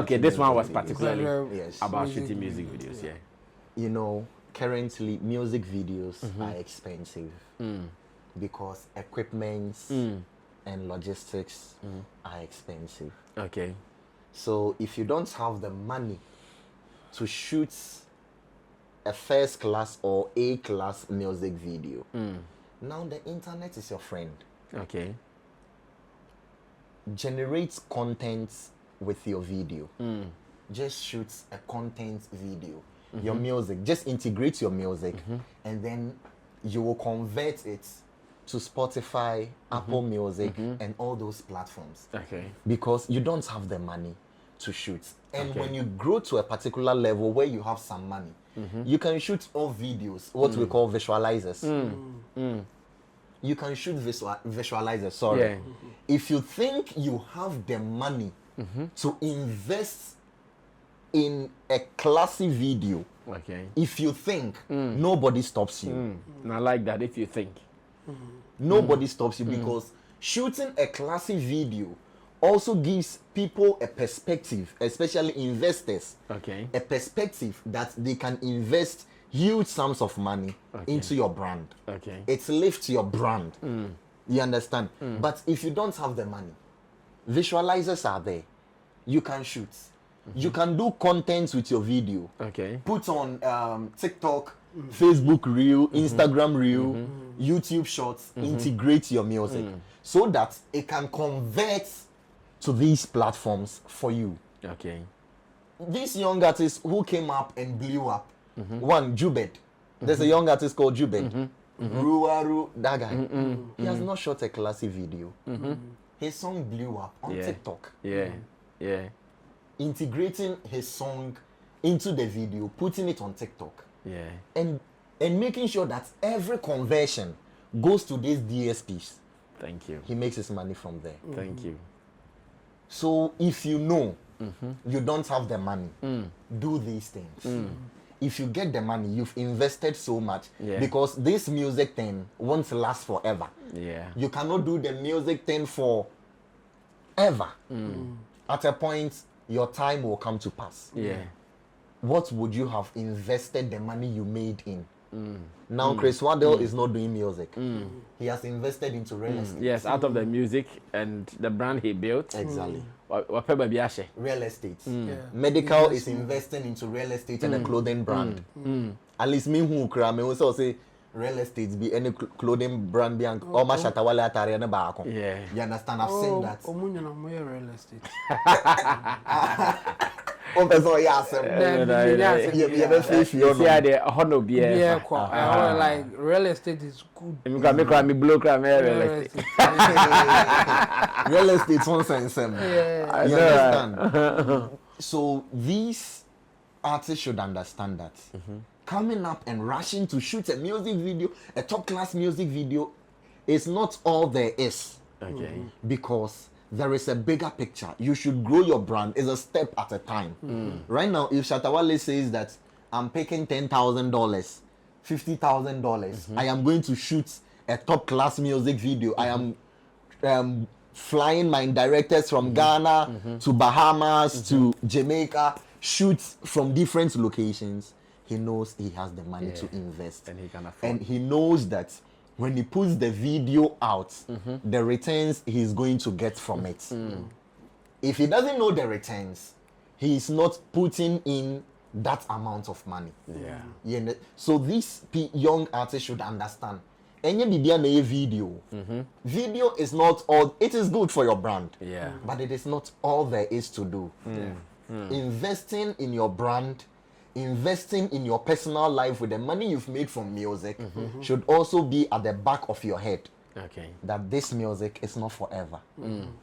Okay, this one was particularly about shooting music videos. Yeah. You know, currently music videos are expensive because equipment and logistics are expensive. Okay. So if you don't have the money to shoot a first class or A class music video, now the internet is your friend. Okay. Generate content with your video. Just shoot a content video. Your music, just integrate your music, and then you will convert it to Spotify, Apple Music, and all those platforms. Okay. Because you don't have the money to shoot. And when you grow to a particular level where you have some money, you can shoot all videos, what we call visualizers. You can shoot visualizers, sorry. Yeah. If you think you have the money to invest in a classy video, if you think, nobody stops you. I like that, if you think. Nobody stops you because shooting a classy video also gives people a perspective, especially investors, a perspective that they can invest huge sums of money into your brand. It lifts your brand. You understand? But if you don't have the money, visualizers are there. You can shoot. You can do content with your video. Put on TikTok, Facebook Reel, Instagram Reel, YouTube Shorts, integrate your music so that it can convert to these platforms for you. These young artists who came up and blew up, one, Jubed. There's a young artist called Jubed. Ruaru, that guy. He has not shot a classy video. His song blew up on TikTok. Integrating his song into the video, putting it on TikTok. And making sure that every conversion goes to these DSPs. Thank you. He makes his money from there. Thank you. So if you know you don't have the money, do these things. If you get the money, you've invested so much because this music thing won't last forever. You cannot do the music thing for ever. At a point, your time will come to pass. What would you have invested the money you made in? Now Chris Waddell is not doing music. He has invested into real estate. Yes, out of the music and the brand he built. Exactly. Real estate. Medical is investing into real estate and a clothing brand. At least me who cram also say real estate be any clothing brand be or ma Shatta Wale atare na ba. You understand? I've seen that. Real estate. Like real estate is good. Real estate is one sense. You understand? So these artists should understand that coming up and rushing to shoot a music video, a top class music video, is not all there is. Because there is a bigger picture. You should grow your brand. It's a step at a time. Right now, if Shatta Wale says that I'm paying $10,000, $50,000, I am going to shoot a top class music video. I am flying my directors from Ghana to Bahamas to Jamaica, shoot from different locations. He knows he has the money to invest. And he can afford. And he knows that when he puts the video out, the returns he's going to get from it If he doesn't know the returns, he's not putting in that amount of money. Yeah. So these young artists should understand. Any video. Video is not all. It is good for your brand. Yeah. But it is not all there is to do. Investing in your brand, investing in your personal life with the money you've made from music should also be at the back of your head. Okay. That this music is not forever.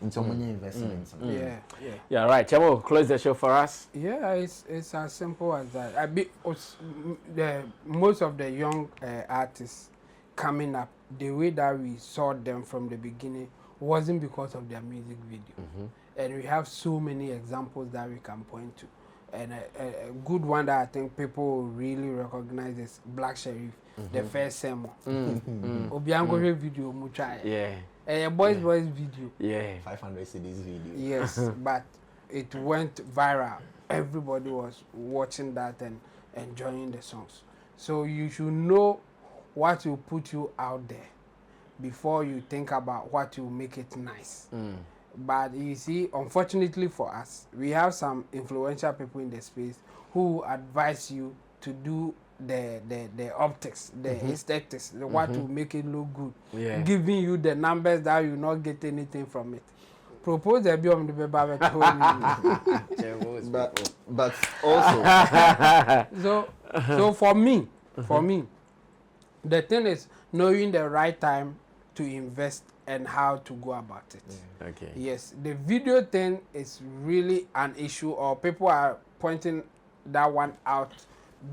Until when you invest in it. Yeah, right. Chamo, close the show for us. Yeah, it's as simple as that. Most of the young artists coming up, the way that we saw them from the beginning wasn't because of their music video. And we have so many examples that we can point to. And a good one that I think people really recognize is Black Sheriff, the first sermon. Obiango video, mucha. Yeah. A boys video. Yeah. 500 CDs video. Yes, but it went viral. Everybody was watching that and enjoying the songs. So you should know what will put you out there before you think about what will make it nice. But you see, unfortunately for us, we have some influential people in the space who advise you to do the optics, the aesthetics, what will make it look good, giving you the numbers that you not get anything from it. Propose a biom the but also so for me, the thing is knowing the right time to invest and how to go about it. Okay. Yes, the video thing is really an issue, or people are pointing that one out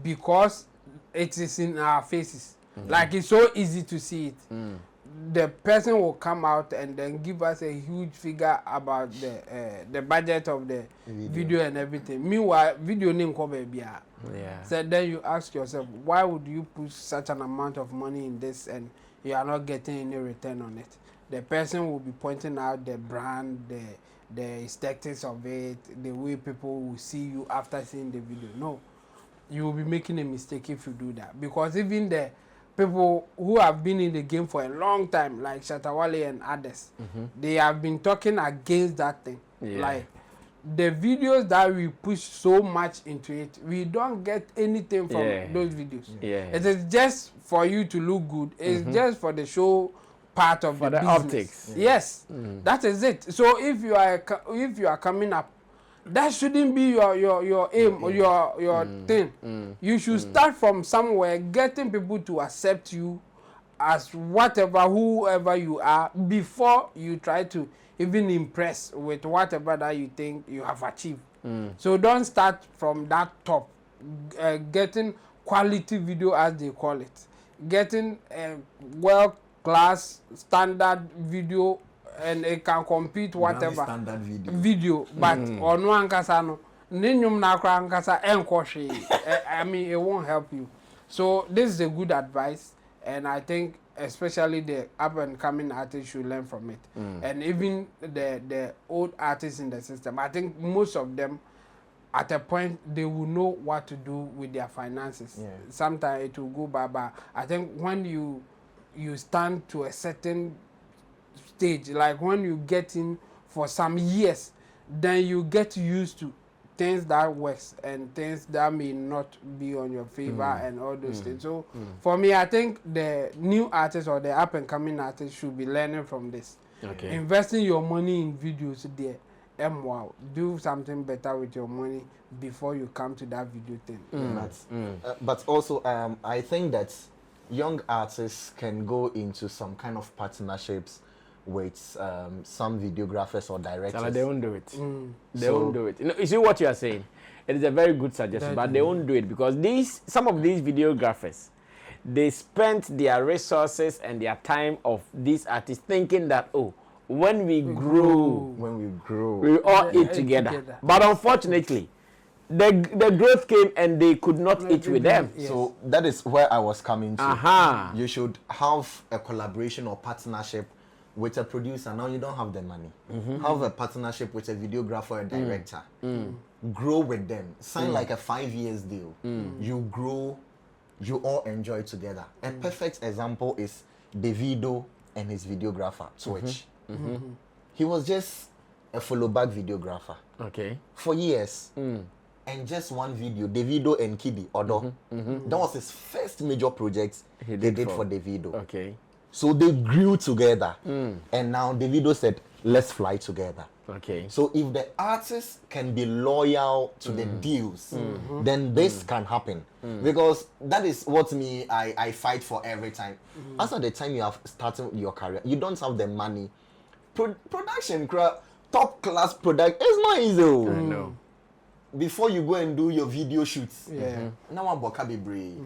because it is in our faces. Like it's so easy to see it. The person will come out and then give us a huge figure about the budget of the video and everything. Meanwhile, video name come baby. Yeah. So then you ask yourself, why would you put such an amount of money in this and you are not getting any return on it? The person will be pointing out the brand, the aesthetics of it, the way people will see you after seeing the video. No, you will be making a mistake if you do that, because even the people who have been in the game for a long time, like Shatta, Wale and others, they have been talking against that thing. Like the videos that we push so much into it, we don't get anything from those videos. It is just for you to look good. It's just for the show part of the business. Optics. Yes, that is it. So if you are coming up, that shouldn't be your aim or your thing. You should start from somewhere, getting people to accept you as whoever you are, before you try to even impress with whatever that you think you have achieved. So don't start from that top. Getting quality video, as they call it, getting well-class standard video, and it can compete whatever standard video, but on one kasano ninyum na kra nkasa enkohwe. I mean, it won't help you. So this is a good advice, and I think especially the up and coming artists should learn from it. And even the old artists in the system, I think most of them at a point they will know what to do with their finances. Sometimes it will go bye. I think when you stand to a certain stage, like when you get in for some years, then you get used to things that works and things that may not be on your favor and all those things. So for me, I think the new artists or the up and coming artists should be learning from this. Investing your money in videos there, wow, do something better with your money before you come to that video thing. But also I think that young artists can go into some kind of partnerships with some videographers or directors. They won't do it. They won't do it. You see what you are saying? It is a very good suggestion, but they won't do it because some of these videographers, they spent their resources and their time of these artists thinking that, when we grow, we all eat together. But unfortunately, the growth came and they could not eat with them. So that is where I was coming to. You should have a collaboration or partnership with a producer. Now you don't have the money. Have a partnership with a videographer or director. Grow with them. Sign like a 5 years deal. You grow, you all enjoy together. A perfect example is Davido and his videographer, Twitch. He was just a follow back videographer. Okay. For years. And just one video, Davido and Kiddy Odo. That was his first major project he did for Davido. Okay. So they grew together. And now Davido said, let's fly together. Okay. So if the artist can be loyal to the deals, then this can happen. Because that is what I fight for every time. As at the time you have started your career, you don't have the money. Production, top class product, it's not easy. I know. Before you go and do your video shoots, now I'm boka be brave.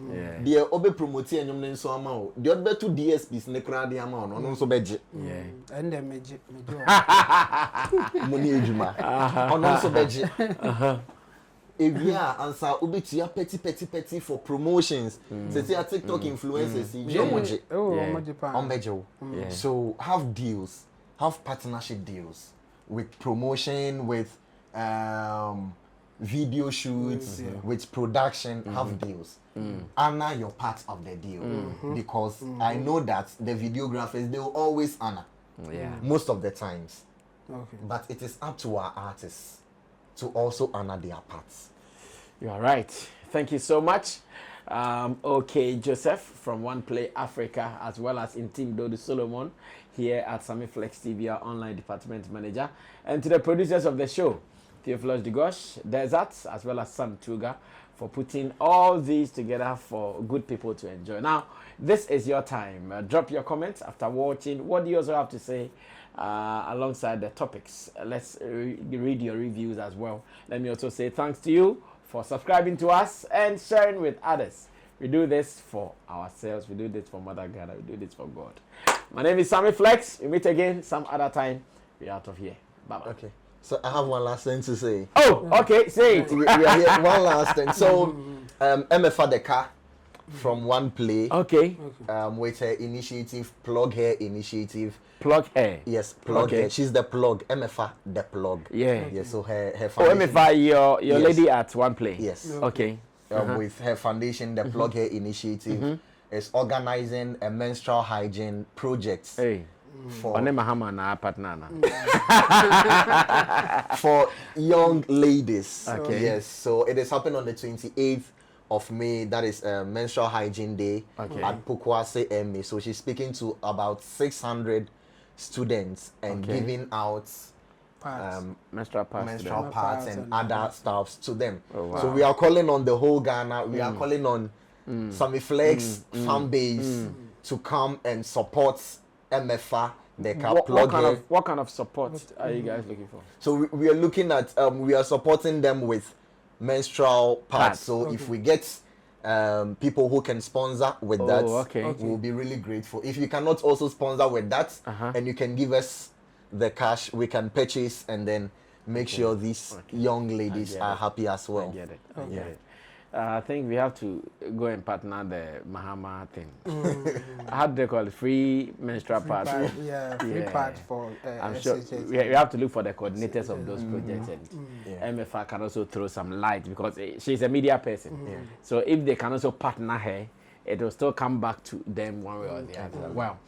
The obe promote and you so amount. The other two DSPs ne kra the amount on so budget. And then me Money ejuma. On so budget. If you are answer ubitia petty for promotions. Say TikTok influencers, on budget. So have deals, have partnership deals with promotion, with video shoots, with production, have deals. Honor your part of the deal. Because I know that the videographers, they will always honor. Most of the times. But it is up to our artists to also honor their parts. You are right. Thank you so much. Okay, Joseph from One Play Africa, as well as in Team Dodo Solomon here at Sammy Flex TV, our online department manager, and to the producers of the show, Theophilus Digosh, Desert, as well as Sam Tuga, for putting all these together for good people to enjoy. Now, this is your time. Drop your comments after watching. What do you also have to say alongside the topics? Let's read your reviews as well. Let me also say thanks to you for subscribing to us and sharing with others. We do this for ourselves. We do this for Mother God. We do this for God. My name is Sammy Flex. We meet again some other time. We're out of here. Bye-bye. Okay. So I have one last thing to say. Oh, okay. Say it. We are here. One last thing. So, MFA the car from One Play. Okay. With her initiative, Plug Hair Initiative. Plug Hair. Yes, Plug Hair. She's the plug. MFA the plug. Yeah. Yes. So her Oh, foundation. MFA, your lady at One Play. Yes. Okay. With her foundation, the Plug Hair Initiative is organizing a menstrual hygiene project. Hey. For partner. For young ladies. Okay. Yes. So it is happening on the 28th of May. That is Menstrual Hygiene Day at Pokwase MA. So she's speaking to about 600 students and giving out menstrual pads and other stuffs to them. Oh, wow. So we are calling on the whole Ghana. We are calling on Sammy Flex fan base to come and support MFA. What kind of support are you guys looking for? So we are looking at we are supporting them with menstrual pads. So if we get people who can sponsor with that, we'll be really grateful. If you cannot also sponsor with that and you can give us the cash, we can purchase and then make sure these young ladies are happy as well. I get it. I get it. I think we have to go and partner the Mahama thing. How do they call it? Free menstrual pads. Free pads for I'm sure we have to look for the coordinators of those projects, and MFA can also throw some light because she's a media person. So if they can also partner her, it will still come back to them one way or the other. Well,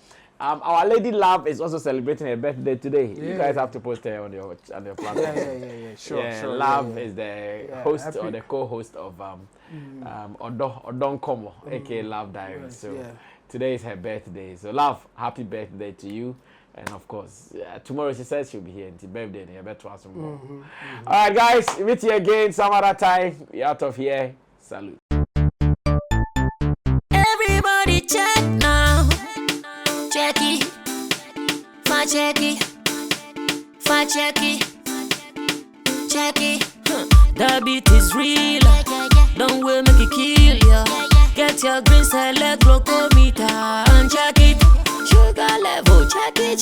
our lady Love is also celebrating her birthday today. You guys have to post her on your platform. Sure. Love is the host or the co-host of Odon Komo, aka Love Diaries. So today is her birthday. So Love, happy birthday to you. And of course, tomorrow she says she'll be here until birthday and you better ask some more. All right, guys, meet you again some other time. We're out of here. Salute. Everybody check now. Check it, fact check it, fact check it, check it. The beat is real, don't wait make it kill ya. Get your green select glucometer and check it. Sugar level, check it,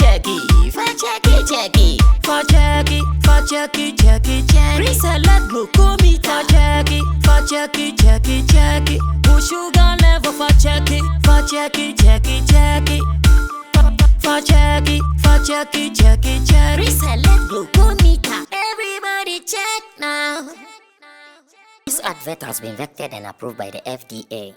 fact check it, fact check it, fact check it, check it. Green select glucometer, fact check it. Push sugar level, fact check it, check it. Check it. Reselect glucometer. Everybody check now. This advert has been vetted and approved by the FDA.